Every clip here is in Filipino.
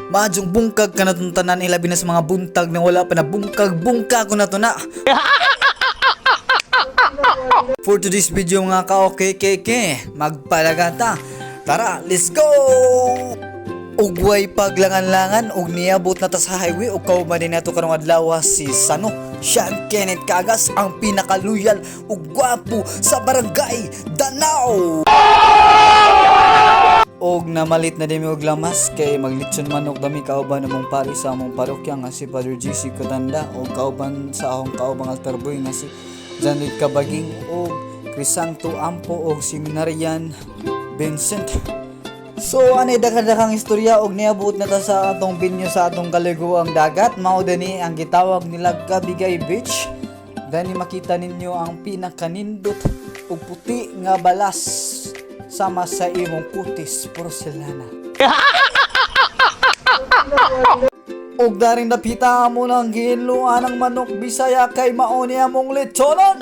Madyong bungkag ka na itong tanan, ilabi na sa mga buntag na wala pa na bungkag ko na to na. For today's video nga ka, okay, magpalagata. Tara, let's go! Ugway paglangan-langan og niabot na ta sa highway ug kauban din nato karong adlaw si Sano Sean Kenneth Cagas, ang pinakaluyal ug gwapo sa barangay Danao. Og namalit na dimi og lamas kay maglitson manok dami kauban namong pari sa among parokya nga si Father GC Cotanda og kauban sa akong kaubang altar boy nga si Janet Cabaging og Crisanto Ampo og Seminarian Vincent. So anay daghang istorya og niabot na ta sa atong binyo sa atong kaliguang dagat. Mao dani ang gitawag nila Kabigay Beach. Dani makita ninyo ang pinakanindot ug puti nga balas sama sa imong kutis porselana. Og daring napita mo ng ginluan ng manok Bisaya kay mao ni among lechonon.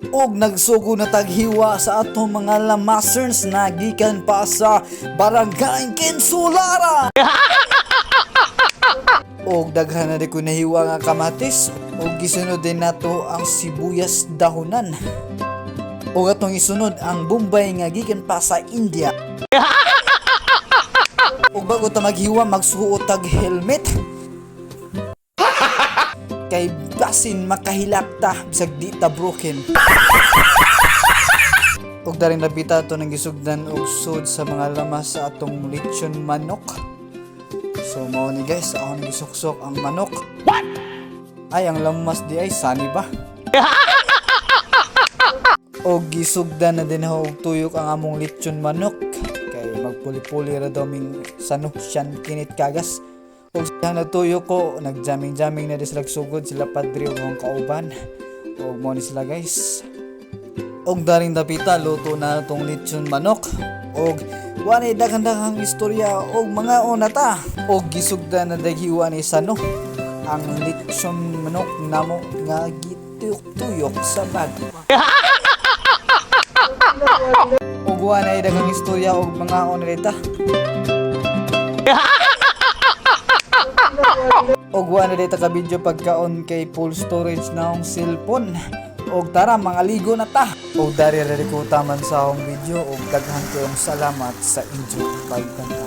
Og nagsugo na taghiwa sa atong mga lamasers na gikan pa sa Barangay Kinsulara. Og daghan na di ko nahiwa nga kamatis og gisunod din nato ang sibuyas dahonan. Og atong isunod ang Bombay nga gikan pa sa India. Og bago ta maghiwa magsuot tag helmet. Kay basin makahilakta bisag di ta broken. Og daring napita to nang gisugdan og sud sa mga lamas sa atong lechon manok. So mao ni guys, ako nang gisuksok ang manok. What? Ay ang lamas di ay sani ba? Og gisugdan na din og tuyok ang among lechon manok. Kay magpuli-puli ra daw ming Sano Sean Kenneth Cagas. Og siyang natuyo ko, nagjaming-jaming na din sila sugod, sila padre o mga kauban. Og mo ni sila guys. Og daring dapita, luto na itong lechon manok. Og wanay daghang istorya og mga onata. Og gisugda na daghiwa ni Sano ang lechon manok namo nga gituyok-tuyok sa bag. Og wanay daghang istorya og mga onata. Og wala dito ka video pagkaon kay full storage na akong cellphone. Og tara mga ligo na ta. Og dari ko taman sa akong video og daghan kayong salamat sa inyo pagtanaw.